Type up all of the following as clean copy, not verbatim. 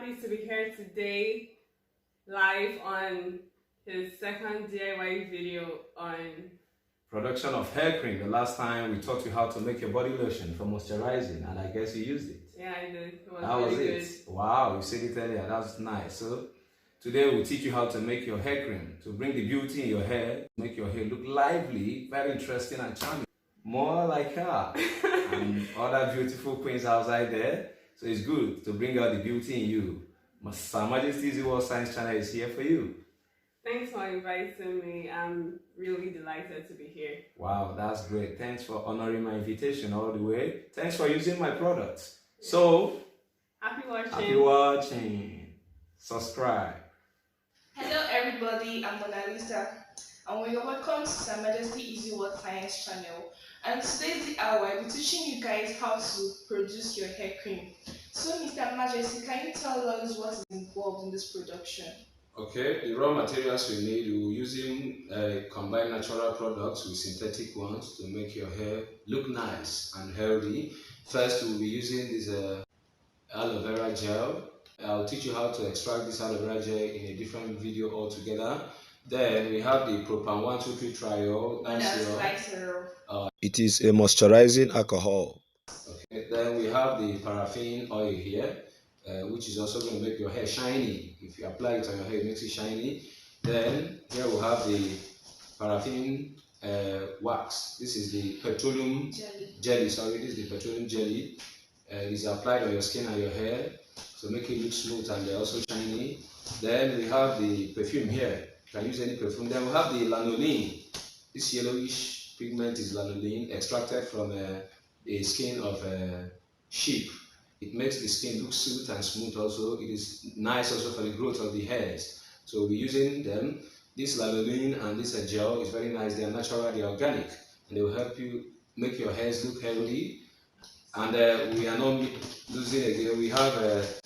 happy to be here today, live on his second DIY video on production of hair cream. The last time we taught you how to make your body lotion for moisturizing, and I guess you used it. Yeah, I did. It was that was really it. Good. Wow, you said it earlier. That's nice. So today we'll teach you how to make your hair cream to bring the beauty in your hair, make your hair look lively, very interesting and charming, more like her and other beautiful queens outside there. So it's good to bring out the beauty in you. Her Majesty's World Science Channel is here for you. Thanks for inviting me. I'm really delighted to be here. Wow, that's great. Thanks for honoring my invitation all the way. Thanks for using my products. So, happy watching. Happy watching. Subscribe. Hello everybody, I'm Mona Lisa, and we are welcome to Her Majesty's World Science Channel. And today's the hour, I'll be teaching you guys how to produce your hair cream. So Mr. Majesty, can you tell us what is involved in this production? Okay, the raw materials we need, we're using combined natural products with synthetic ones to make your hair look nice and healthy. First, we'll be using this aloe vera gel. I'll teach you how to extract this aloe vera gel in a different video altogether. Then we have the Propan 123 triol. It is a moisturizing alcohol. Okay. Then we have the paraffin oil here, which is also going to make your hair shiny. If you apply it on your hair, it makes it shiny. Then here we have the paraffin wax. This is the petroleum jelly. Sorry, this is the petroleum jelly. It is applied on your skin and your hair to make it look smooth and they're also shiny. Then we have the perfume here. You can use any perfume. Then we have the lanolin. This yellowish pigment is lanolin, extracted from the skin of sheep. It makes the skin look smooth and smooth also. It is nice also for the growth of the hairs. So we're using them. This lanolin and this gel is very nice. They are natural, they are organic, and they will help you make your hairs look healthy. And we are not losing again. We have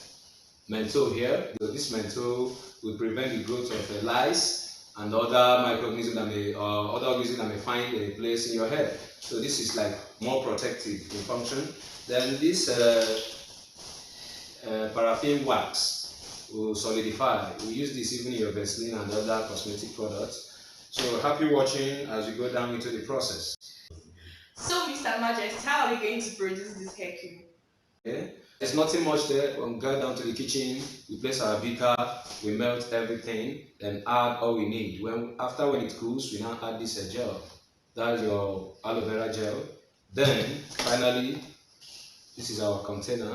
menthol here. So this menthol will prevent the growth of lice and other microorganisms that may, other organisms that may find a place in your hair. So this is like more protective in function. Then this paraffin wax will solidify. We use this even in your Vaseline and other cosmetic products. So happy watching as we go down into the process. So Mr. Majesty, how are we going to produce this hair cream? Okay. There's nothing much there. We'll go down to the kitchen, we place our beaker, we melt everything, then add all we need. After when it cools, we now add this gel. That's your aloe vera gel. Then finally, this is our container.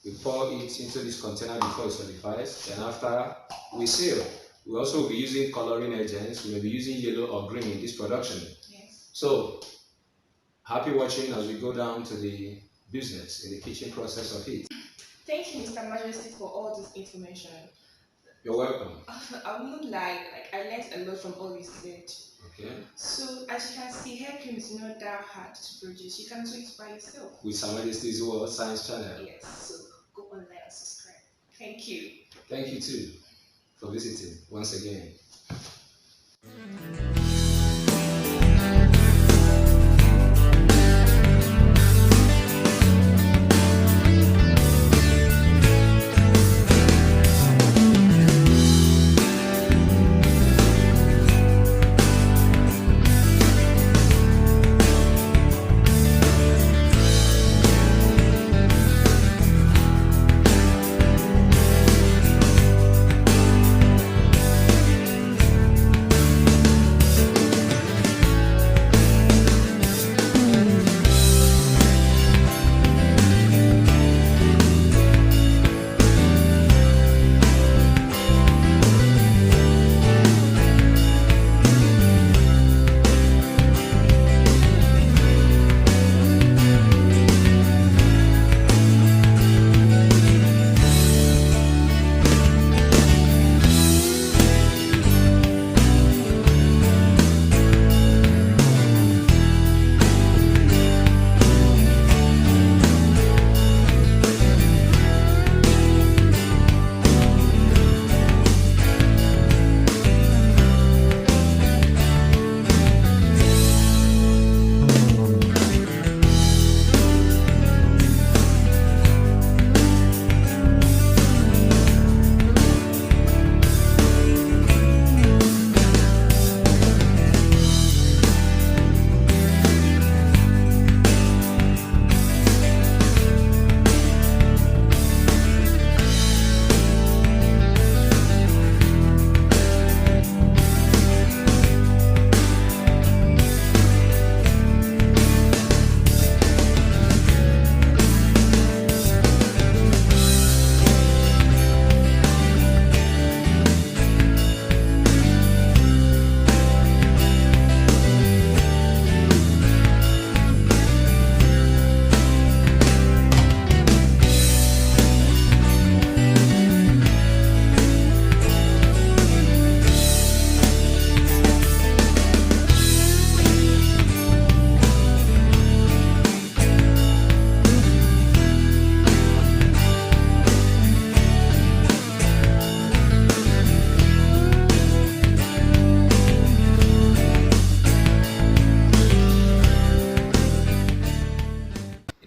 We pour it into this container before it solidifies. Then after, we seal. We also will be using coloring agents. We may be using yellow or green in this production. Yes. So, happy watching as we go down to the business in the kitchen process of it. Thank you, Mr. Majesty, for all this information. You're welcome. I wouldn't lie, I learned a lot from all you said. Okay. So, as you can see, hair cream is not that hard to produce. You can do it by yourself. With Her Majesty's World Science Channel. Yes, so go online and subscribe. Thank you. Thank you too for visiting once again.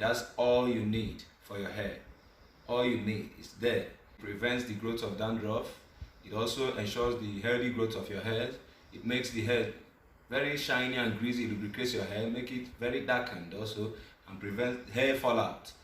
That's all you need for your hair. All you need is there. It prevents the growth of dandruff. It also ensures the healthy growth of your hair. It makes the hair very shiny and greasy. It lubricates your hair, make it very darkened also, and prevent hair fallout.